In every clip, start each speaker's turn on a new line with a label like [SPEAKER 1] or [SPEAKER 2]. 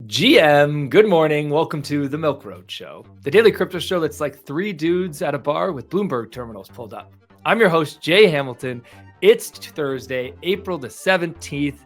[SPEAKER 1] GM, good morning. Welcome to the Milk Road Show, the daily crypto show that's like three dudes at a bar with Bloomberg terminals pulled up. I'm your host, Jay Hamilton. It's Thursday, April the 17th.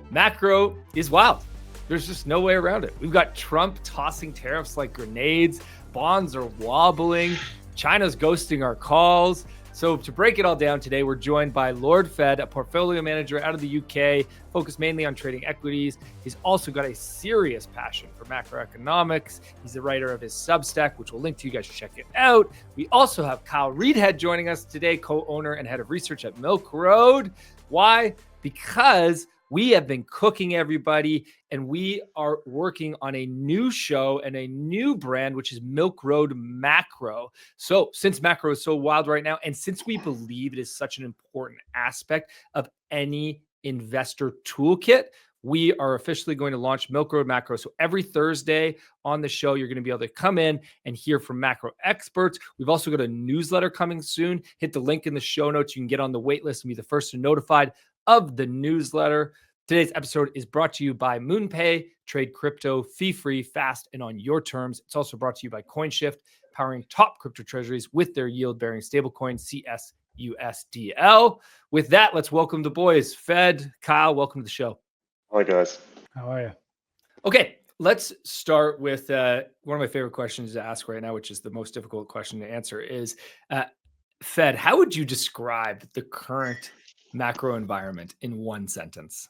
[SPEAKER 1] Macro is wild. There's just no way around it. We've got Trump tossing tariffs like grenades. Bonds are wobbling. China's ghosting our calls. So to break it all down today, we're joined by Lord Fed, a portfolio manager out of the UK, focused mainly on trading equities. He's also got a serious passion for macroeconomics. He's the writer of his Substack, which we'll link to. You guys should check it out. We also have Kyle Reidhead joining us today, co-owner and head of research at Milk Road. Why? Because we have been cooking everybody, and we are working on a new show and a new brand, which is Milk Road Macro. So since macro is so wild right now, and since we believe it is such an important aspect of any investor toolkit, we are officially going to launch Milk Road Macro. So every Thursday on the show, you're going to be able to come in and hear from macro experts. We've also got a newsletter coming soon. Hit the link in the show notes. You can get on the wait list and be the first to notified of the newsletter. Today's episode is brought to you by MoonPay. Trade crypto fee-free, fast, and on your terms. It's also brought to you by Coinshift, powering top crypto treasuries with their yield-bearing stablecoin CSUSDL. With that, let's welcome the boys. Fed, Kyle, welcome to the show.
[SPEAKER 2] Hi, guys.
[SPEAKER 3] How are you?
[SPEAKER 1] Okay, let's start with one of my favorite questions to ask right now, which is the most difficult question to answer, is Fed, how would you describe the current macro environment in one sentence?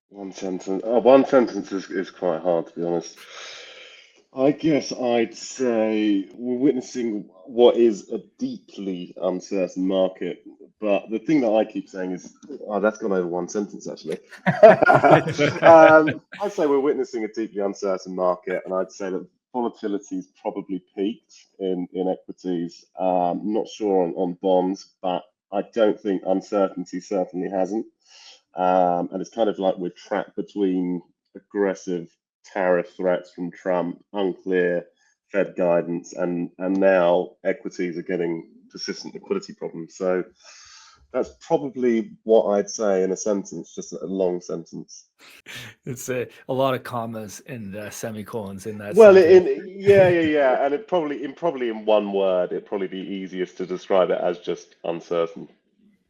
[SPEAKER 2] One sentence. Oh, one sentence is quite hard, to be honest. I guess I'd say we're witnessing what is a deeply uncertain market. But the thing that I keep saying is, oh, that's gone over one sentence, actually. I'd say we're witnessing a deeply uncertain market, and I'd say that volatility's probably peaked in equities. Not sure on bonds, but I don't think uncertainty certainly hasn't. And it's kind of like we're trapped between aggressive tariff threats from Trump, unclear Fed guidance, and now equities are getting persistent liquidity problems. So that's probably what I'd say in a sentence, just a long sentence.
[SPEAKER 1] It's a lot of commas and semicolons in that.
[SPEAKER 2] Well,
[SPEAKER 1] sentence.
[SPEAKER 2] yeah, and it probably in one word, it'd probably be easiest to describe it as just uncertain.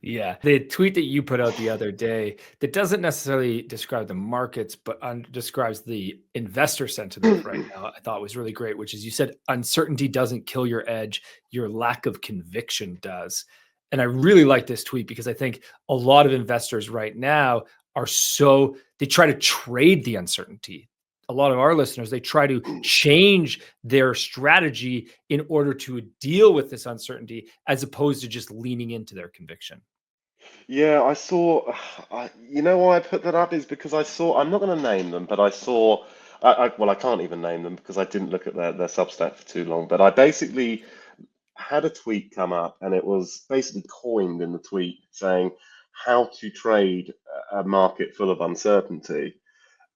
[SPEAKER 1] Yeah. The tweet that you put out the other day that doesn't necessarily describe the markets, but describes the investor sentiment right now, I thought was really great, which is you said uncertainty doesn't kill your edge, your lack of conviction does. And I really like this tweet because I think a lot of investors right now they try to trade the uncertainty. A lot of our listeners, they try to change their strategy in order to deal with this uncertainty as opposed to just leaning into their conviction.
[SPEAKER 2] Yeah, I saw. You know why I put that up is because I saw. I'm not going to name them, but I saw. Well, I can't even name them because I didn't look at their Substack for too long. But I basically had a tweet come up, and it was basically coined in the tweet saying how to trade a market full of uncertainty.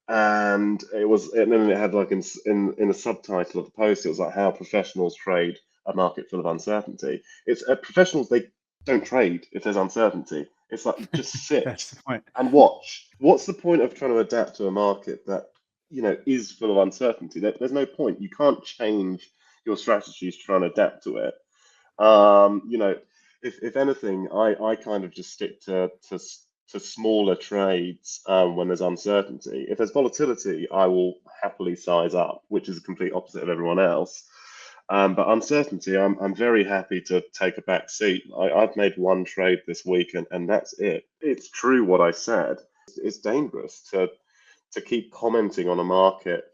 [SPEAKER 2] And then it had like in the subtitle of the post, it was like how professionals trade a market full of uncertainty. It's professionals, they don't trade if there's uncertainty. It's like just
[SPEAKER 3] That's
[SPEAKER 2] sit
[SPEAKER 3] the point.
[SPEAKER 2] and watch. What's the point of trying to adapt to a market that is full of uncertainty? There's no point. You can't change your strategies to try and adapt to it. If anything, I kind of just stick to smaller trades when there's uncertainty. If there's volatility, I will happily size up, which is the complete opposite of everyone else. But uncertainty, I'm very happy to take a back seat. I've made one trade this week, and that's it. It's true what I said. It's dangerous to keep commenting on a market,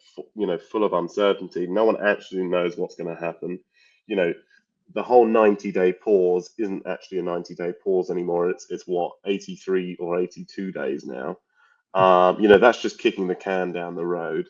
[SPEAKER 2] full of uncertainty. No one actually knows what's going to happen. The whole 90-day pause isn't actually a 90-day pause anymore. It's what, 83 or 82 days now. That's just kicking the can down the road.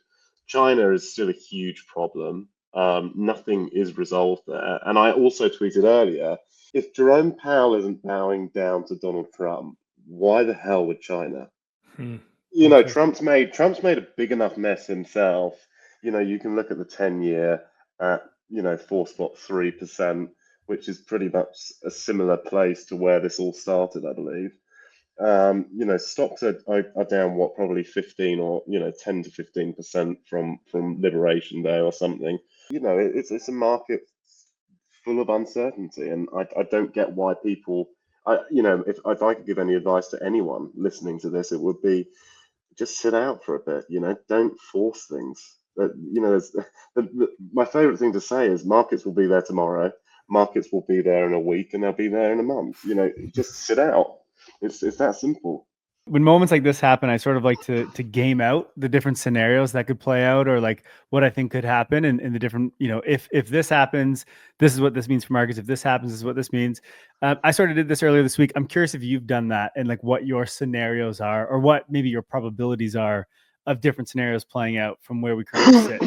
[SPEAKER 2] China is still a huge problem. Nothing is resolved there. And I also tweeted earlier, if Jerome Powell isn't bowing down to Donald Trump, why the hell would China? Trump's made a big enough mess himself. You can look at the 10-year at 4.3%, which is pretty much a similar place to where this all started, I believe. Stocks are down probably 15 or 10 to 15% from Liberation Day or something. It's a market full of uncertainty, and I don't get why people. If I could give any advice to anyone listening to this, it would be just sit out for a bit. Don't force things. My favorite thing to say is markets will be there tomorrow. Markets will be there in a week, and they'll be there in a month. Just sit out. It's that simple.
[SPEAKER 3] When moments like this happen, I sort of like to game out the different scenarios that could play out, or like what I think could happen, and the different, if this happens, this is what this means for markets. If this happens, this is what this means. I sort of did this earlier this week. I'm curious if you've done that, and like what your scenarios are, or what maybe your probabilities are of different scenarios playing out from where we currently sit.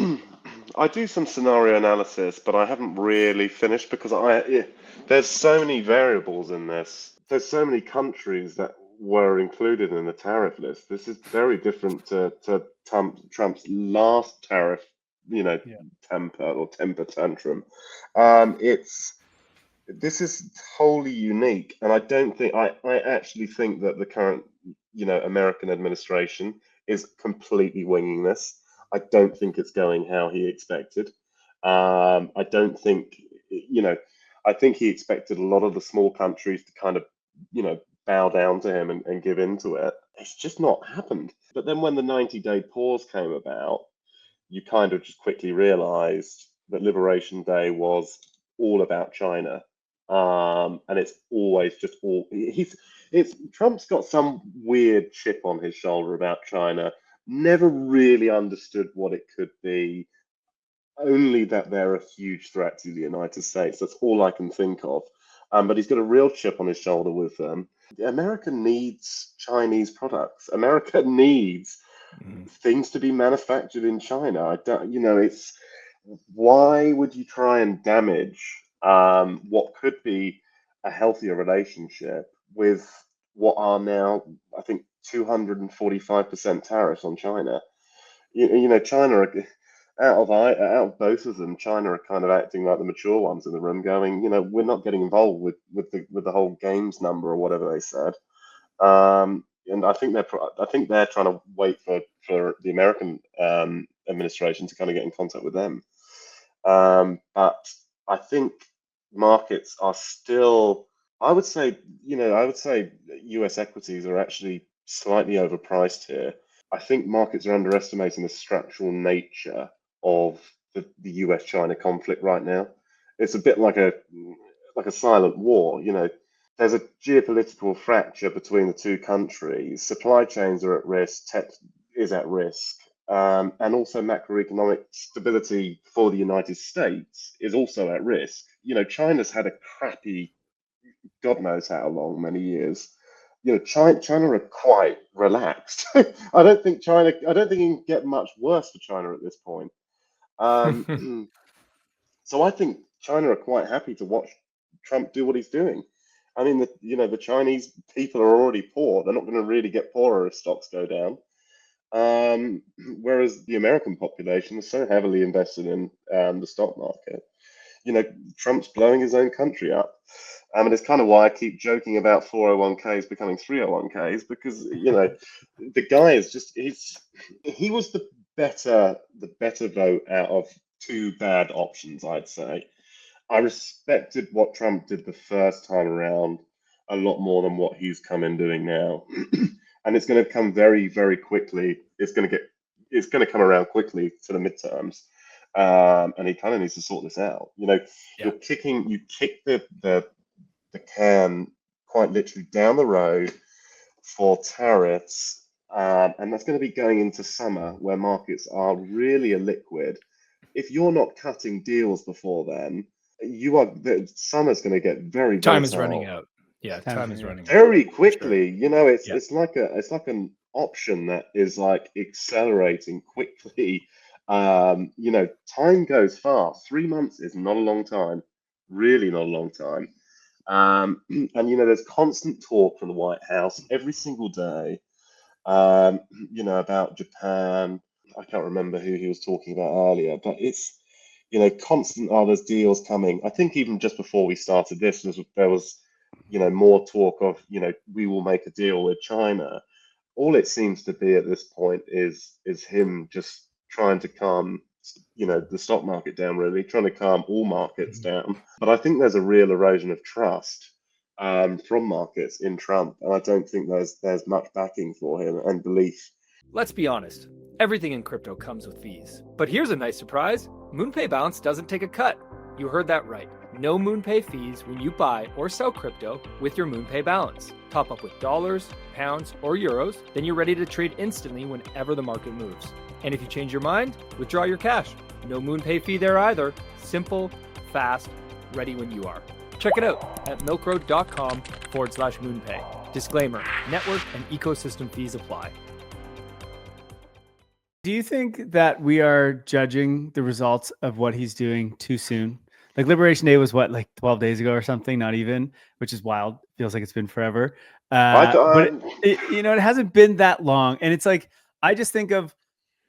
[SPEAKER 2] I do some scenario analysis, but I haven't really finished because there's so many variables in this. There's so many countries that were included in the tariff list. This is very different to Trump's last tariff, temper tantrum. This is wholly unique, and I actually think that the current, American administration is completely winging this. I don't think it's going how he expected. I don't think, I think he expected a lot of the small countries to kind of, bow down to him and give in to it. It's just not happened. But then when the 90-day pause came about, you kind of just quickly realized that Liberation Day was all about China. And it's always just Trump's got some weird chip on his shoulder about China. Never really understood what it could be, only that they're a huge threat to the United States. That's all I can think of. But he's got a real chip on his shoulder with them. America needs Chinese products. America needs things to be manufactured in China. I don't, it's why would you try and damage what could be a healthier relationship with what are now, I think, 245% tariffs on China? China, out of both of them, China are kind of acting like the mature ones in the room, going, we're not getting involved with the whole games number or whatever they said. And I think they're trying to wait for the American administration to kind of get in contact with them. But I think markets are still, I would say US equities are actually slightly overpriced here. I think markets are underestimating the structural nature of the US-China conflict right now. It's a bit like a silent war. There's a geopolitical fracture between the two countries. Supply chains are at risk. Tech is at risk. And also macroeconomic stability for the United States is also at risk. China's had a crappy, God knows how long, many years. China are quite relaxed. I don't think it can get much worse for China at this point. So I think China are quite happy to watch Trump do what he's doing. I mean, the Chinese people are already poor. They're not going to really get poorer if stocks go down. Whereas the American population is so heavily invested in the stock market. Trump's blowing his own country up. And it's kind of why I keep joking about 401ks becoming 301ks, because, the guy is just, he was the better vote out of two bad options, I'd say. I respected what Trump did the first time around a lot more than what he's come in doing now. And it's going to come very, very quickly. It's going to come around quickly to the midterms. And he kind of needs to sort this out. You kick the can quite literally down the road for tariffs. And that's going to be going into summer where markets are really illiquid. If you're not cutting deals before then, summer's going to get very
[SPEAKER 1] Time is
[SPEAKER 2] volatile.
[SPEAKER 1] running out. Yeah, time is running out.
[SPEAKER 2] Very quickly.
[SPEAKER 1] Sure.
[SPEAKER 2] It's like an option that is like accelerating quickly. Time goes fast. 3 months is not a long time, really not a long time. And there's constant talk from the White House every single day, about Japan. I can't remember who he was talking about earlier, but it's, constant, there's deals coming. I think even just before we started this, there was more talk of, we will make a deal with China. All it seems to be at this point is him just trying to calm, the stock market down, really, trying to calm all markets down. But I think there's a real erosion of trust from markets in Trump, and I don't think there's much backing for him and belief.
[SPEAKER 1] Let's be honest, everything in crypto comes with fees. But here's a nice surprise. MoonPay Balance doesn't take a cut. You heard that right. No MoonPay fees when you buy or sell crypto with your MoonPay Balance. Top up with dollars, pounds, or euros, then you're ready to trade instantly whenever the market moves. And if you change your mind, withdraw your cash. No MoonPay fee there either. Simple, fast, ready when you are. Check it out at milkroad.com/MoonPay. Disclaimer, network and ecosystem fees apply.
[SPEAKER 3] Do you think that we are judging the results of what he's doing too soon? Like Liberation Day was what, like 12 days ago or something, not even, which is wild. Feels like it's been forever. But it hasn't been that long. And it's like, I just think of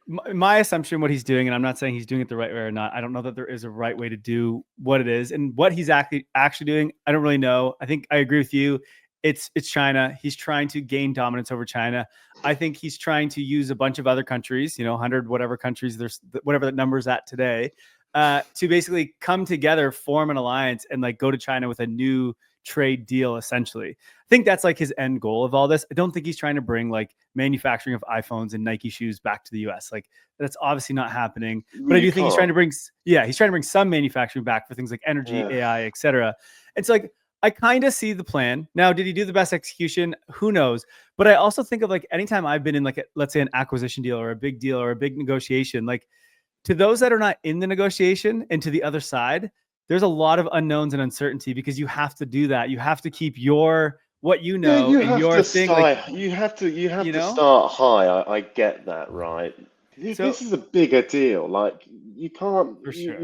[SPEAKER 3] my assumption, what he's doing, and I'm not saying he's doing it the right way or not. I don't know that there is a right way to do what it is, and what he's actually doing, I don't really know. I think I agree with you. It's China. He's trying to gain dominance over China. I think he's trying to use a bunch of other countries, 100 whatever countries, there's whatever the number's at today, to basically come together, form an alliance, and like go to China with a new trade deal. Essentially, I think that's like his end goal of all this. I don't think he's trying to bring like manufacturing of iPhones and Nike shoes back to the US. Like that's obviously not happening. But I do think he's trying to bring some manufacturing back for things like energy, AI, etc. It's like, I kind of see the plan. Now, did he do the best execution? Who knows? But I also think of like anytime I've been in like, let's say an acquisition deal or a big deal or a big negotiation, like to those that are not in the negotiation and to the other side, there's a lot of unknowns and uncertainty because you have to do that. You have to keep what you know and your thing.
[SPEAKER 2] You have to start high. I get that, right? This is a bigger deal. Like you can't.
[SPEAKER 3] For sure.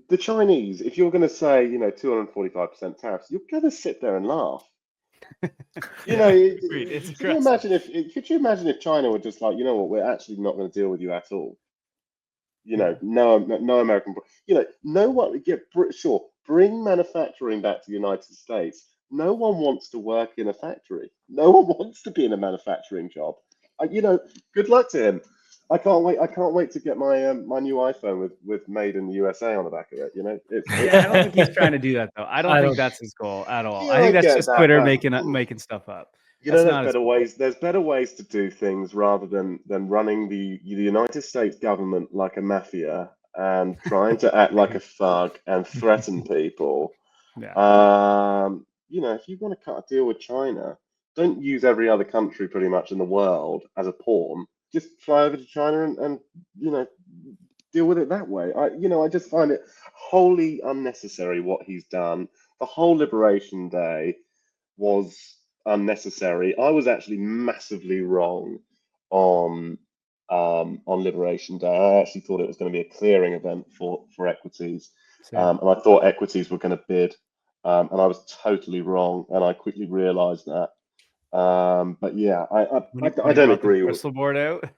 [SPEAKER 2] The Chinese, if you're going to say, 245% tariffs, you're going to sit there and laugh. Could you imagine if China were just like, we're actually not going to deal with you at all. No American, no one. Sure, bring manufacturing back to the United States. No one wants to work in a factory. No one wants to be in a manufacturing job. Good luck to him. I can't wait to get my my new iPhone with "Made in the USA" on the back of it.
[SPEAKER 3] I don't think he's trying to do that though. I don't think that's his goal at all. I think that's just Twitter making stuff up.
[SPEAKER 2] There's better ways. There's better ways to do things rather than running the United States government like a mafia and trying to act like a thug and threaten people.
[SPEAKER 3] Yeah.
[SPEAKER 2] If you want to cut a deal with China, don't use every other country pretty much in the world as a pawn. Just fly over to China and deal with it that way. I just find it wholly unnecessary what he's done. The whole Liberation Day was unnecessary. I was actually massively wrong on Liberation Day. I actually thought it was going to be a clearing event for equities, and I thought equities were going to bid, and I was totally wrong, and I quickly realised that. But yeah, I don't agree with
[SPEAKER 3] crystal board out.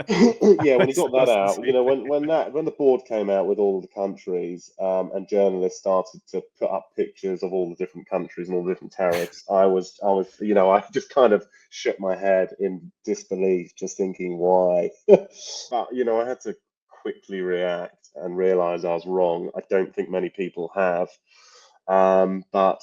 [SPEAKER 2] Yeah, when he got that out, when the board came out with all the countries, and journalists started to put up pictures of all the different countries and all the different tariffs, I just kind of shook my head in disbelief, just thinking why. But I had to quickly react and realize I was wrong. I don't think many people have, but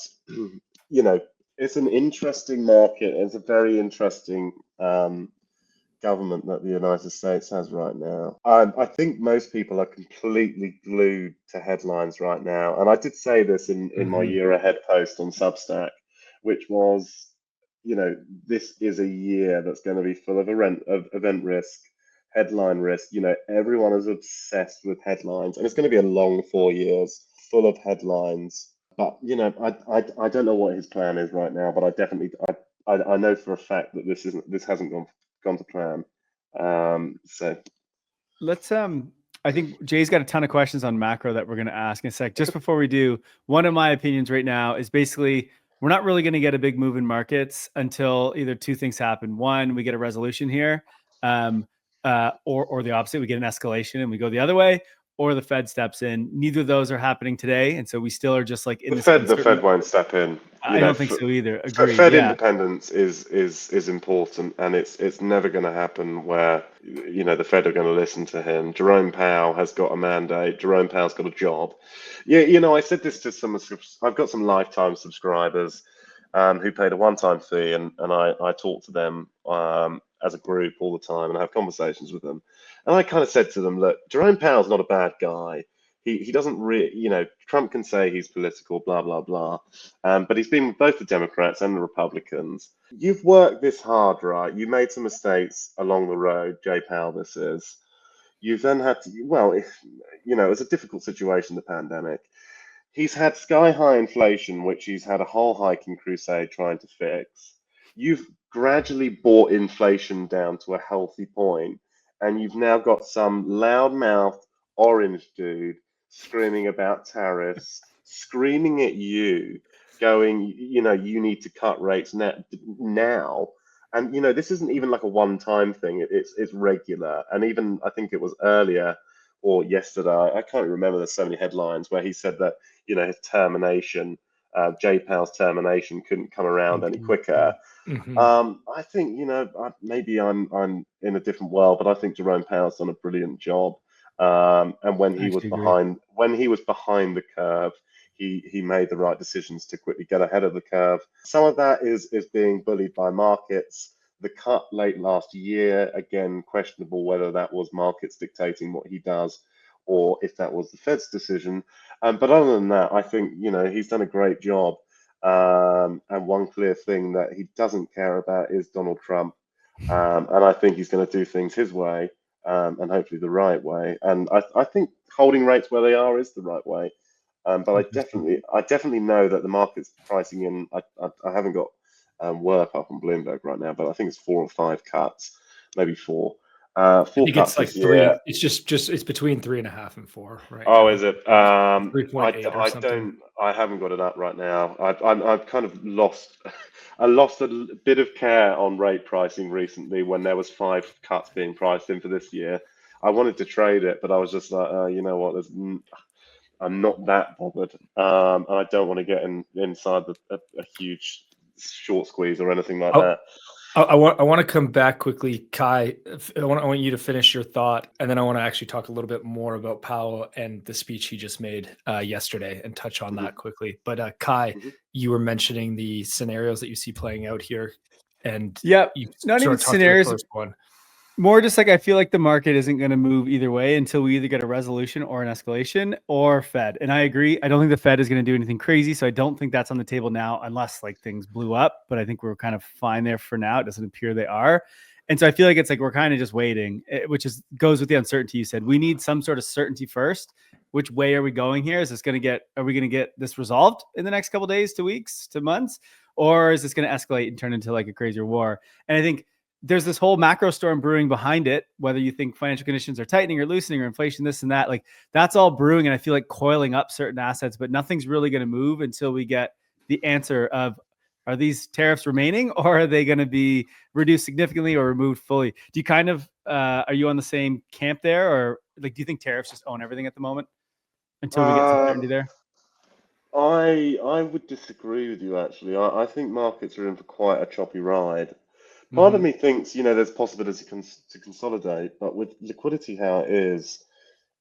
[SPEAKER 2] it's an interesting market. It's a very interesting government that the United States has right now. I think most people are completely glued to headlines right now. And I did say this in my year ahead post on Substack, which was, this is a year that's going to be full of event risk, headline risk. Everyone is obsessed with headlines, and it's going to be a long 4 years full of headlines. But I don't know what his plan is right now, but I know for a fact that this hasn't gone to plan. So
[SPEAKER 3] let's I think Jay's got a ton of questions on macro that we're going to ask in a sec. Just before we do, one of my opinions right now is basically we're not really going to get a big move in markets until either two things happen. One, we get a resolution here, or the opposite, we get an escalation and we go the other way, or the Fed steps in. Neither of those are happening today, and so we still are just like in
[SPEAKER 2] the Fed won't step in.
[SPEAKER 3] I don't think so either. Agree.
[SPEAKER 2] Fed
[SPEAKER 3] Yeah.
[SPEAKER 2] independence is important, and it's never going to happen where the Fed are going to listen to him. Jerome Powell has got a mandate. Jerome Powell's got a job. Yeah, I said this to some. I've got some lifetime subscribers who paid a one-time fee, and I talk to them as a group all the time, and I have conversations with them. And I kind of said to them, look, Jerome Powell's not a bad guy. He doesn't really, Trump can say he's political, blah, blah, blah. But he's been with both the Democrats and the Republicans. You've worked this hard, right? You made some mistakes along the road, Jay Powell, this is. You've then had to, it was a difficult situation, the pandemic. He's had sky-high inflation, which he's had a whole hiking crusade trying to fix. You've gradually brought inflation down to a healthy point, and you've now got some loudmouth orange dude screaming about tariffs, screaming at you, going, you need to cut rates now. And, this isn't even like a one-time thing. It's regular. And even, I think it was earlier or yesterday, I can't remember, there's so many headlines where he said that, his termination, Jay Powell's termination couldn't come around any quicker. I think, maybe I'm in a different world, but I think Jerome Powell's done a brilliant job. And when he was behind the curve, he made the right decisions to quickly get ahead of the curve. Some of that is being bullied by markets. The cut late last year, again, questionable whether that was markets dictating what he does or if that was the Fed's decision. But other than that, I think, he's done a great job. And one clear thing that he doesn't care about is Donald Trump. And I think he's going to do things his way, and hopefully the right way. And I think holding rates where they are is the right way. But I definitely know that the market's pricing in. I haven't got work up on Bloomberg right now, but I think it's 4 or 5 cuts, maybe 4.
[SPEAKER 1] I think
[SPEAKER 2] cuts
[SPEAKER 1] it's like 3.
[SPEAKER 2] Year.
[SPEAKER 1] It's just it's between 3.5 and 4, right?
[SPEAKER 2] Oh,
[SPEAKER 1] now.
[SPEAKER 2] is it?
[SPEAKER 1] 3.8 or something.
[SPEAKER 2] I haven't got it up right now. I've kind of lost. I lost a bit of care on rate pricing recently when there was 5 cuts being priced in for this year. I wanted to trade it, but I was just like, you know what? I'm not that bothered, and I don't want to get inside a huge short squeeze or anything like that.
[SPEAKER 1] I want to come back quickly, Kai. I want you to finish your thought, and then I want to actually talk a little bit more about Powell and the speech he just made yesterday, and touch on that quickly. But Kai, you were mentioning the scenarios that you see playing out here, and
[SPEAKER 3] yeah,
[SPEAKER 1] you
[SPEAKER 3] not even scenarios.
[SPEAKER 1] The first one.
[SPEAKER 3] More just like I feel like the market isn't going to move either way until we either get a resolution or an escalation or Fed. And I agree. I don't think the Fed is going to do anything crazy. So I don't think that's on the table now unless like things blew up. But I think we're kind of fine there for now. It doesn't appear they are. And so I feel like it's like we're kind of just waiting, which goes with the uncertainty you said. We need some sort of certainty first. Which way are we going here? Are we going to get this resolved in the next couple of days to weeks to months? Or is this going to escalate and turn into like a crazier war? And I think there's this whole macro storm brewing behind it, whether you think financial conditions are tightening or loosening or inflation, this and that, like that's all brewing. And I feel like coiling up certain assets, but nothing's really going to move until we get the answer of, are these tariffs remaining or are they going to be reduced significantly or removed fully? Do you kind of, are you on the same camp there, or like, do you think tariffs just own everything at the moment until we get some certainty there?
[SPEAKER 2] I would disagree with you, actually. I think markets are in for quite a choppy ride. Part of me thinks, there's possibility to consolidate, but with liquidity how it is,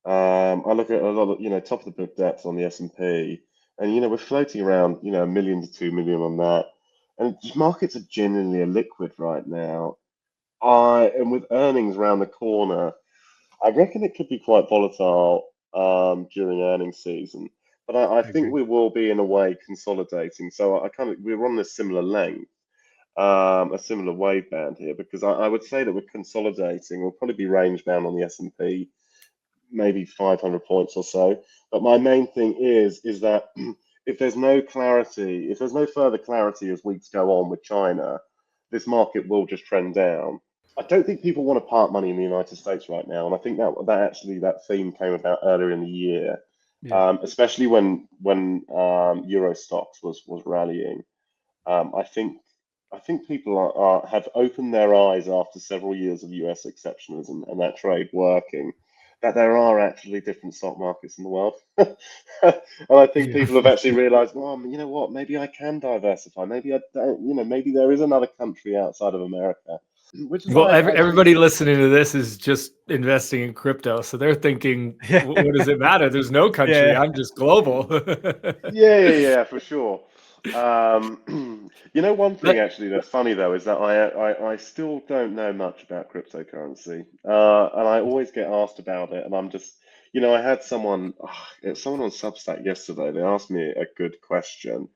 [SPEAKER 2] I look at a lot of, top of the book depth on the S&P, and, we're floating around, 1 million to 2 million on that. And markets are genuinely illiquid right now. And with earnings around the corner, I reckon it could be quite volatile during earnings season. But I think we will be, in a way, consolidating. So we're on this similar length. A similar wave band here, because I would say that we're consolidating. We'll probably be range bound on the S&P, maybe 500 points or so. But my main thing is that if there's no clarity, if there's no further clarity as weeks go on with China, this market will just trend down. I don't think people want to park money in the United States right now, and I think that theme came about earlier in the year, especially when Euro stocks was rallying. I think people have opened their eyes after several years of US exceptionalism and that trade working. that there are actually different stock markets in the world. And I think people have actually realized, well, you know what, maybe I can diversify. Maybe I don't, maybe there is another country outside of America. Which is
[SPEAKER 1] Well,
[SPEAKER 2] why
[SPEAKER 1] everybody listening to this is just investing in crypto. So they're thinking, what does it matter? There's no country. I'm just global.
[SPEAKER 2] yeah, for sure. One thing actually that's funny though is that I still don't know much about cryptocurrency, and I always get asked about it, and I'm just, I had someone on Substack yesterday. They asked me a good question,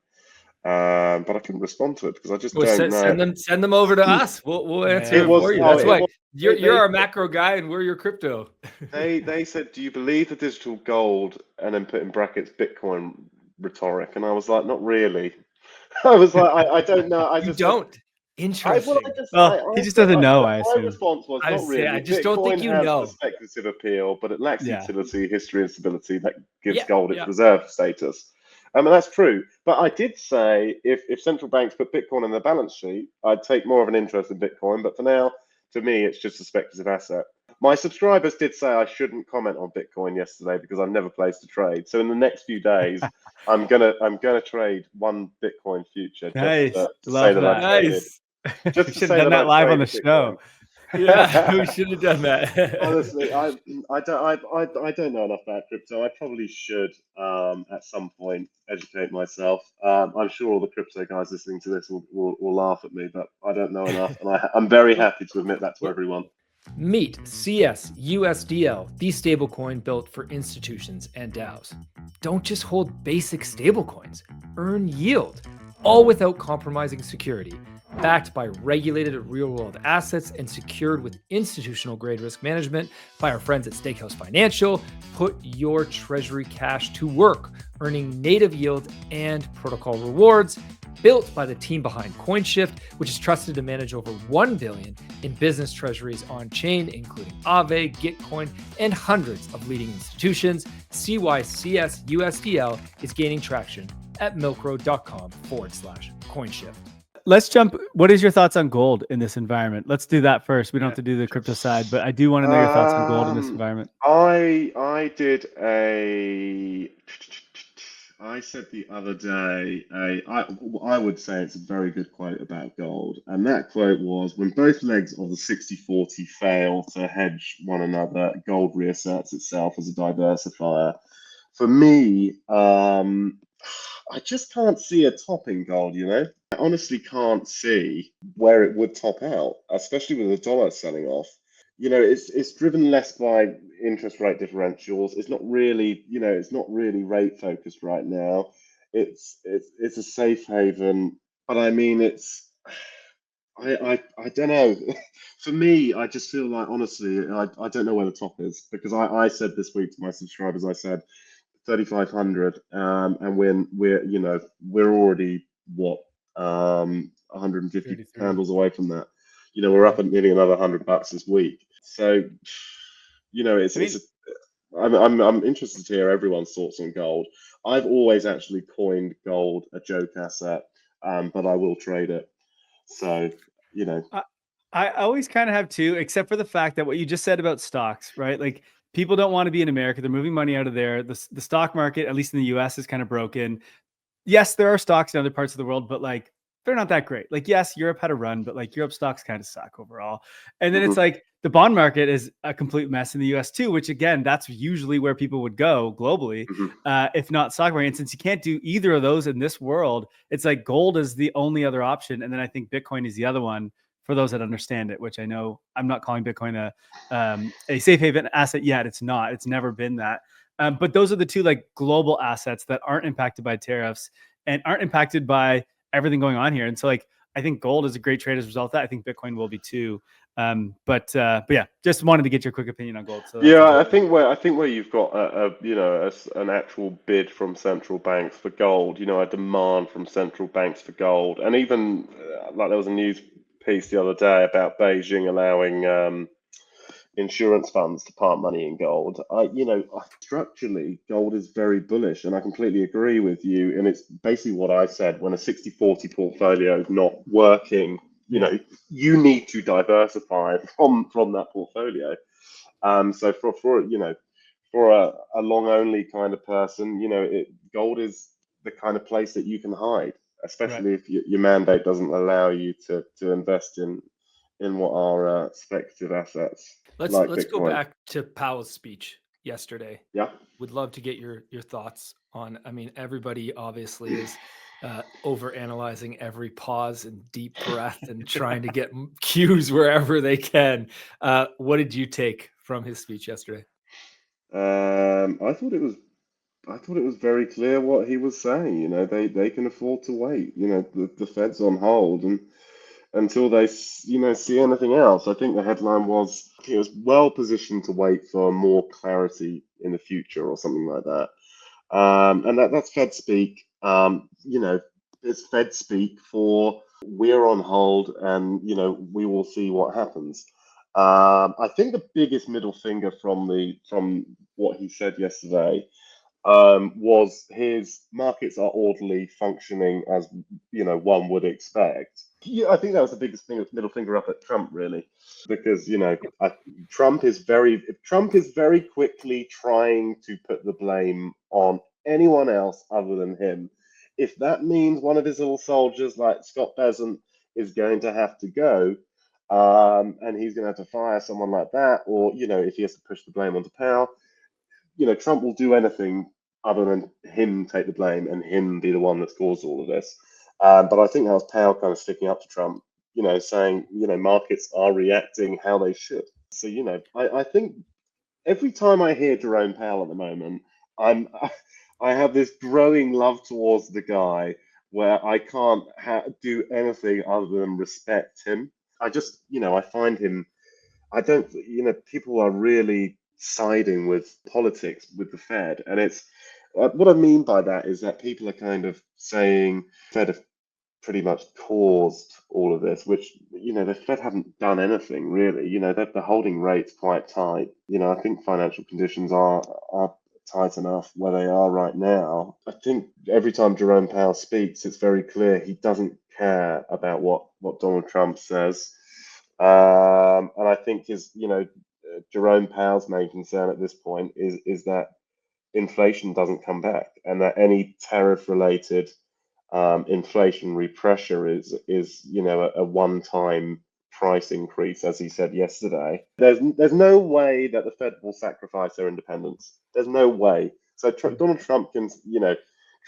[SPEAKER 2] but I couldn't respond to it because I just don't know.
[SPEAKER 1] Send them over to us. We'll answer it for you. That's why you're our macro guy and we're your crypto.
[SPEAKER 2] They said, do you believe the digital gold, and then put in brackets Bitcoin rhetoric? And I was like, not really. I was like, I don't know. I just
[SPEAKER 1] don't. Interesting.
[SPEAKER 3] He just doesn't know. I assume.
[SPEAKER 2] My response was not really.
[SPEAKER 1] I just
[SPEAKER 2] Bitcoin
[SPEAKER 1] don't think you
[SPEAKER 2] has
[SPEAKER 1] know.
[SPEAKER 2] The speculative appeal, but it lacks utility, history, and stability that gives gold its
[SPEAKER 1] Yeah.
[SPEAKER 2] reserve status. I mean, that's true. But I did say if central banks put Bitcoin on their balance sheet, I'd take more of an interest in Bitcoin. But for now, to me, it's just a speculative asset. My subscribers did say I shouldn't comment on Bitcoin yesterday because I've never placed a trade. So in the next few days, I'm gonna trade one Bitcoin future.
[SPEAKER 3] Nice.
[SPEAKER 2] Just to say that I traded.
[SPEAKER 3] Just to say that live on the show.
[SPEAKER 1] Yeah, we should have done that.
[SPEAKER 2] Honestly, I don't know enough about crypto. I probably should at some point educate myself. I'm sure all the crypto guys listening to this will laugh at me, but I don't know enough, and I'm very happy to admit that to everyone.
[SPEAKER 1] Meet CSUSDL, the stablecoin built for institutions and DAOs. Don't just hold basic stablecoins, earn yield, all without compromising security. Backed by regulated real-world assets and secured with institutional-grade risk management by our friends at Stakehouse Financial, put your treasury cash to work, earning native yield and protocol rewards. Built by the team behind Coinshift, which is trusted to manage over $1 billion in business treasuries on-chain, including Aave, Gitcoin, and hundreds of leading institutions. CYCSUSDL is gaining traction at milkroad.com/Coinshift.
[SPEAKER 3] Let's jump. What is your thoughts on gold in this environment? Let's do that first. We don't have to do the crypto side, but I do want to know your thoughts on gold in this environment.
[SPEAKER 2] I said the other day, I would say it's a very good quote about gold. And that quote was, when both legs of the 60-40 fail to hedge one another, gold reasserts itself as a diversifier. For me, I just can't see a top in gold, I honestly can't see where it would top out, especially with the dollar selling off. It's driven less by interest rate differentials. It's not really, rate focused right now. It's a safe haven, but I mean, I don't know. For me, I just feel like, honestly, I don't know where the top is, because I said this week to my subscribers, I said 3,500, and we're already 150 candles away from that. We're up at nearly another $100 this week. So, I'm interested to hear everyone's thoughts on gold. I've always actually coined gold a joke asset, but I will trade it. So,
[SPEAKER 3] I always kind of have too, except for the fact that what you just said about stocks, right? Like, people don't want to be in America. They're moving money out of there. The stock market, at least in the US, is kind of broken. Yes, there are stocks in other parts of the world, but like, they're not that great. Like, yes, Europe had a run, but like Europe stocks kind of suck overall. And then it's like the bond market is a complete mess in the US too, which again, that's usually where people would go globally, if not stock market. And since you can't do either of those in this world, it's like gold is the only other option. And then I think Bitcoin is the other one for those that understand it, which I know I'm not calling Bitcoin a safe haven asset yet. It's not. It's never been that. But those are the two like global assets that aren't impacted by tariffs and aren't impacted by everything going on here. And so like, I think gold is a great trade as a result of that. I think Bitcoin will be too. But yeah, just wanted to get your quick opinion on gold. So
[SPEAKER 2] yeah, I think where you've got an actual bid from central banks for gold, a demand from central banks for gold, and even like there was a news piece the other day about Beijing allowing insurance funds to park money in gold. Structurally, gold is very bullish, and I completely agree with you. And it's basically what I said: when a 60-40 portfolio is not working, you need to diversify from that portfolio. So for for a long only kind of person, gold is the kind of place that you can hide, especially if your mandate doesn't allow you to invest in what are speculative assets
[SPEAKER 1] Let's
[SPEAKER 2] like
[SPEAKER 1] go
[SPEAKER 2] Bitcoin.
[SPEAKER 1] back to Powell's speech yesterday.
[SPEAKER 2] Yeah.
[SPEAKER 1] Would love to get your thoughts on. I mean, everybody obviously is over analyzing every pause and deep breath and trying to get cues wherever they can. What did you take from his speech yesterday?
[SPEAKER 2] I thought it was very clear what he was saying. They can afford to wait. The Fed's on hold, and until they see anything else. I think the headline was he was well positioned to wait for more clarity in the future or something like that. And that's Fed speak. It's Fed speak for we're on hold, and we will see what happens. I think the biggest middle finger from what he said yesterday was his markets are orderly, functioning as one would expect. Yeah, I think that was the biggest thing, middle finger up at Trump, really, because Trump is very quickly trying to put the blame on anyone else other than him. If that means one of his little soldiers like Scott Bessent is going to have to go, and he's going to have to fire someone like that, or if he has to push the blame onto Powell, Trump will do anything other than him take the blame and him be the one that's caused all of this. But I think that was Powell kind of sticking up to Trump, saying, markets are reacting how they should. So, I think every time I hear Jerome Powell at the moment, I have this growing love towards the guy where I can't do anything other than respect him. I just, I find him, I don't, people are really siding with politics with the Fed. And it's what I mean by that is that people are kind of saying Fed have pretty much caused all of this, which, the Fed haven't done anything really. The holding rate's quite tight. I think financial conditions are tight enough where they are right now. I think every time Jerome Powell speaks, it's very clear he doesn't care about what Donald Trump says. And I think Jerome Powell's main concern at this point is that inflation doesn't come back, and that any tariff-related inflationary pressure is a one-time price increase, as he said yesterday. There's no way that the Fed will sacrifice their independence. There's no way. So Donald Trump can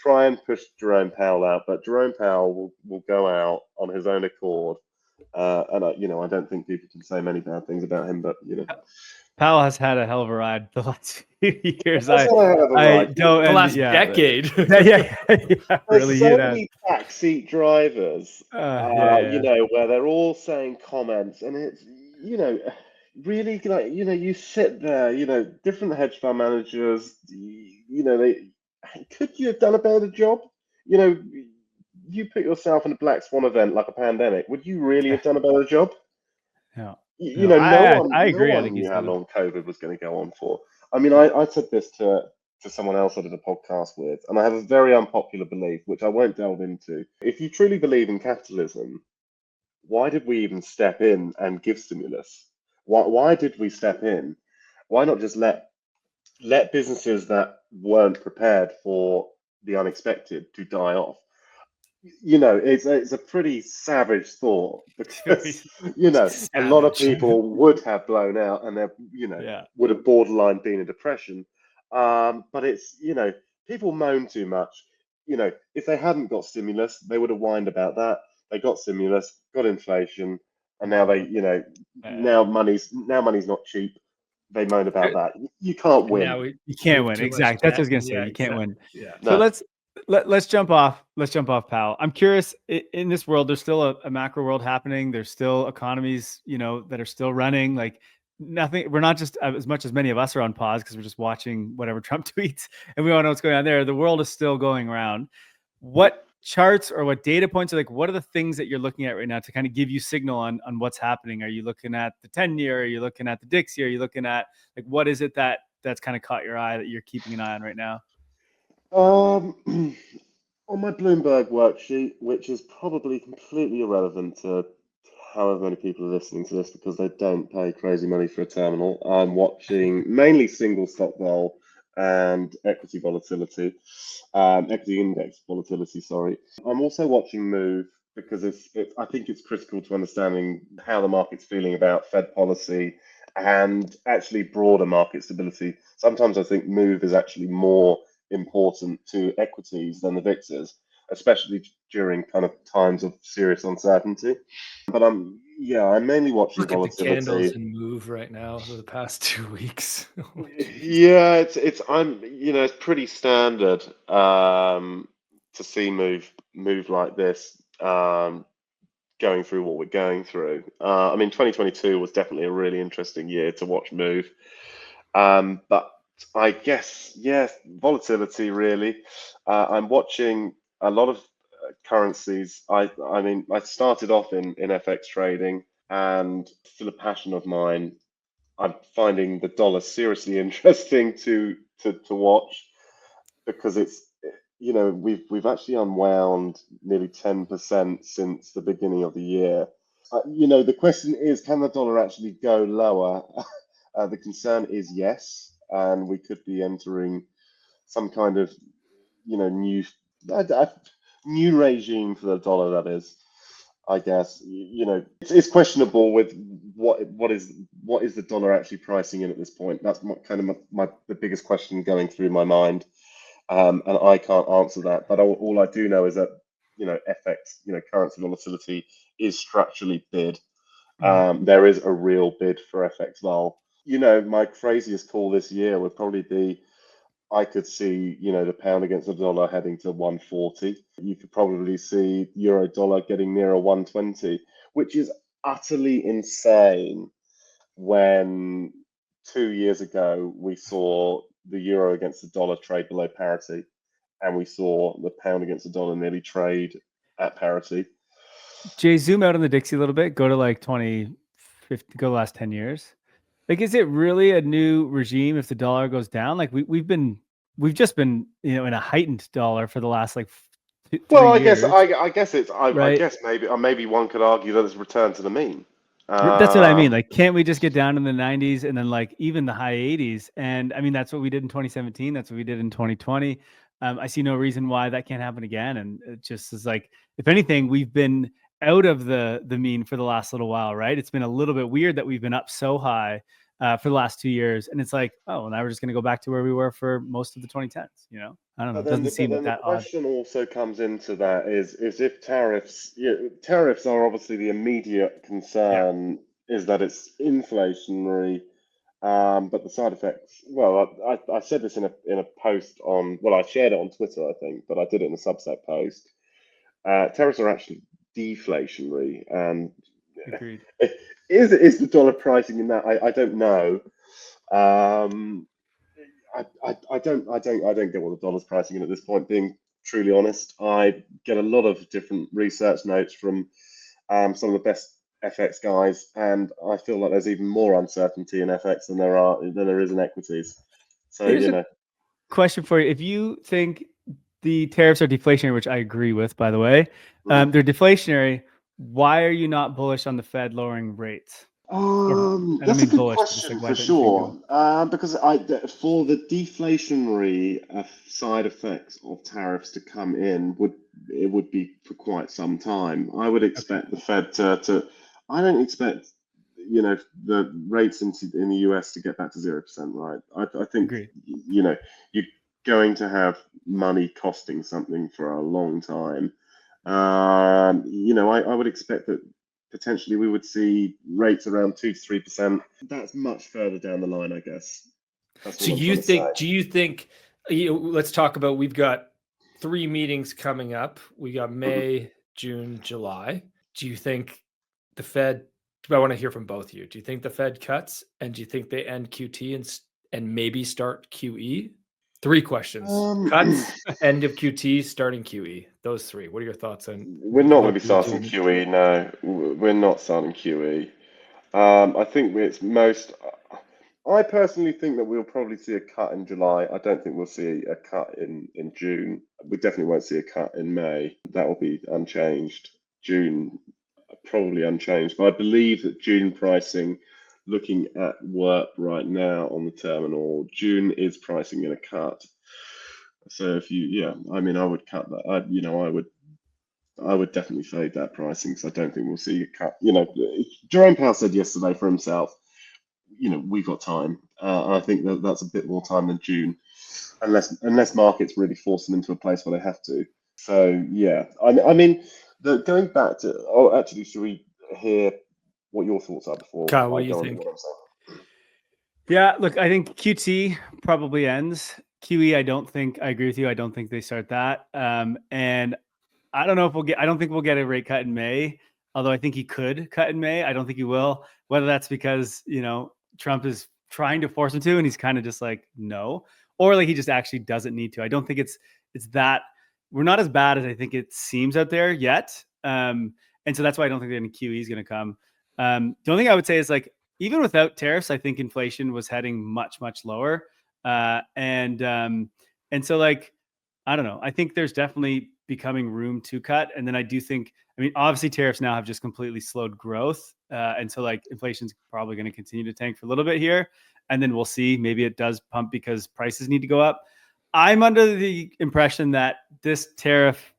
[SPEAKER 2] try and push Jerome Powell out, but Jerome Powell will go out on his own accord. And I don't think people can say many bad things about him, but
[SPEAKER 3] Powell has had a hell of a ride the last few years.
[SPEAKER 2] That's
[SPEAKER 3] I don't.
[SPEAKER 1] The
[SPEAKER 3] And,
[SPEAKER 1] last
[SPEAKER 3] yeah,
[SPEAKER 1] decade.
[SPEAKER 3] yeah, really.
[SPEAKER 2] There's so many backseat drivers,
[SPEAKER 3] yeah.
[SPEAKER 2] where they're all saying comments, and it's really like you sit there, different hedge fund managers, they could you have done a better job? You put yourself in a black swan event like a pandemic. Would you really have done a better job?
[SPEAKER 3] Yeah.
[SPEAKER 2] I
[SPEAKER 3] agree.
[SPEAKER 2] No
[SPEAKER 3] I
[SPEAKER 2] one
[SPEAKER 3] think
[SPEAKER 2] knew
[SPEAKER 3] he's
[SPEAKER 2] how
[SPEAKER 3] done
[SPEAKER 2] long COVID was going to go on for. I mean, I said this to someone else I did a podcast with, and I have a very unpopular belief, which I won't delve into. If you truly believe in capitalism, why did we even step in and give stimulus? Why did we step in? Why not just let businesses that weren't prepared for the unexpected to die off? It's a pretty savage thought because, a lot of people would have blown out and would have borderline been in depression. But it's, people moan too much. If they hadn't got stimulus, they would have whined about that. They got stimulus, got inflation, and now now money's not cheap. They moan about that. You can't win.
[SPEAKER 3] You can't win. Exactly. That's what I was gonna say.
[SPEAKER 1] Yeah,
[SPEAKER 3] you can't win.
[SPEAKER 1] Yeah.
[SPEAKER 3] So let's jump off. Let's jump off Powell. I'm curious, in this world, there's still a macro world happening. There's still economies, that are still running. Like nothing. We're not just, as much as many of us are on pause because we're just watching whatever Trump tweets and we all know what's going on there. The world is still going around. What charts or what data points are what are the things that you're looking at right now to kind of give you signal on what's happening? Are you looking at the 10-year? Are you looking at the Dixie? Are you looking at what is it that's kind of caught your eye that you're keeping an eye on right now?
[SPEAKER 2] On my Bloomberg worksheet, which is probably completely irrelevant to however many people are listening to this because they don't pay crazy money for a terminal. I'm watching mainly single stock vol and equity volatility, equity index volatility, sorry. I'm also watching Move because I think it's critical to understanding how the market's feeling about Fed policy and actually broader market stability. Sometimes I think Move is actually more important to equities than the VIXs, especially during kind of times of serious uncertainty. But I'm mainly watching
[SPEAKER 1] Look at the candles
[SPEAKER 2] volatility.
[SPEAKER 1] and Move right now for the past 2 weeks. Oh, geez.
[SPEAKER 2] Yeah, it's pretty standard to see move like this going through what we're going through. I mean, 2022 was definitely a really interesting year to watch move. But I guess, yes, volatility really. I'm watching a lot of currencies. I mean, I started off in FX trading, and still a passion of mine. I'm finding the dollar seriously interesting to watch because we've actually unwound nearly 10% since the beginning of the year. The question is, can the dollar actually go lower? The concern is yes, and we could be entering some kind of new new regime for the dollar. That is, I guess. It's questionable with what is the dollar actually pricing in at this point. That's the biggest question going through my mind, and I can't answer that. But all I do know is that FX, currency volatility is structurally bid. There is a real bid for FX vol. My craziest call this year would probably be I could see, the pound against the dollar heading to 140. You could probably see euro dollar getting nearer 120, which is utterly insane when 2 years ago we saw the euro against the dollar trade below parity and we saw the pound against the dollar nearly trade at parity.
[SPEAKER 3] Jay, zoom out on the Dixie a little bit. Go to like 2050, go the last 10 years. Like, is it really a new regime if the dollar goes down? Like we've just been, in a heightened dollar for the last like 3
[SPEAKER 2] Well,
[SPEAKER 3] years.
[SPEAKER 2] I guess it's I
[SPEAKER 3] Right.
[SPEAKER 2] guess maybe one could argue that it's returned to the mean.
[SPEAKER 3] That's what I mean. Like, can't we just get down in the 90s and then like even the high 80s? And I mean, that's what we did in 2017. That's what we did in 2020. I see no reason why that can't happen again. And it just is like, if anything, we've been out of the mean for the last little while, right? It's been a little bit weird that we've been up so high for the last 2 years. And it's like, oh, well, now we're just going to go back to where we were for most of the 2010s, I don't know. It doesn't seem
[SPEAKER 2] But then the
[SPEAKER 3] that odd.
[SPEAKER 2] question also comes into that is if tariffs are obviously the immediate concern is that it's inflationary, but the side effects. Well, I said this in a post on. Well, I shared it on Twitter, I think, but I did it in a Substack post. Tariffs are actually deflationary, and
[SPEAKER 3] Agreed.
[SPEAKER 2] is the dollar pricing in that? I don't know. Um, I don't get what the dollar's pricing in at this point. Being truly honest, I get a lot of different research notes from some of the best FX guys, and I feel like there's even more uncertainty in FX than there is in equities. So
[SPEAKER 3] Here's a question for you. If you think the tariffs are deflationary, which I agree with, by the way, they're deflationary. Why are you not bullish on the Fed lowering rates?
[SPEAKER 2] That's a good question
[SPEAKER 3] Like, why
[SPEAKER 2] for
[SPEAKER 3] don't you think
[SPEAKER 2] sure. Because for the deflationary side effects of tariffs to come in would be for quite some time. I would expect the Fed to. I don't expect the rates in the US to get back to 0%, right? I think
[SPEAKER 3] Agreed.
[SPEAKER 2] you're going to have money costing something for a long time. I would expect that potentially we would see rates around 2 to 3%. That's much further down the line, I guess. That's
[SPEAKER 1] So
[SPEAKER 2] what I'm trying to say.
[SPEAKER 1] do you think, let's talk about, we've got 3 meetings coming up. We got May, June, July. Do you think the Fed, I want to hear from both of you. Do you think the Fed cuts, and do you think they end QT and maybe start QE? 3 questions. Cuts, end of QT, starting QE. Those 3. What are your thoughts on?
[SPEAKER 2] We're not going to be starting QE, no. We're not starting QE. I think it's most. I personally think that we'll probably see a cut in July. I don't think we'll see a cut in June. We definitely won't see a cut in May. That will be unchanged. June, probably unchanged. But I believe that June pricing, looking at WERP right now on the terminal, June is pricing in a cut. So if you, yeah, I mean, I would cut that. I would definitely fade that pricing because I don't think we'll see a cut. Jerome Powell said yesterday for himself, we've got time. And I think that that's a bit more time than June, unless markets really force them into a place where they have to. So yeah, I mean, going back to. Oh, actually, should we hear what your thoughts are before
[SPEAKER 1] Kyle, what
[SPEAKER 2] I
[SPEAKER 1] do you
[SPEAKER 2] go on to
[SPEAKER 1] think?
[SPEAKER 2] what I'm saying?
[SPEAKER 3] Yeah, look, I think QT probably ends. QE, I don't think I agree with you. I don't think they start that. And I don't know if I don't think we'll get a rate cut in May, although I think he could cut in May. I don't think he will. Whether that's because, Trump is trying to force him to, and he's kind of just like, no, or like he just actually doesn't need to. I don't think it's that we're not as bad as I think it seems out there yet. And so that's why I don't think any QE is going to come. The only thing I would say is like, even without tariffs, I think inflation was heading much, much lower. And so like, I don't know. I think there's definitely becoming room to cut. And then I do think, I mean, obviously tariffs now have just completely slowed growth. And so like inflation's probably going to continue to tank for a little bit here. And then we'll see, maybe it does pump because prices need to go up. I'm under the impression that this tariff,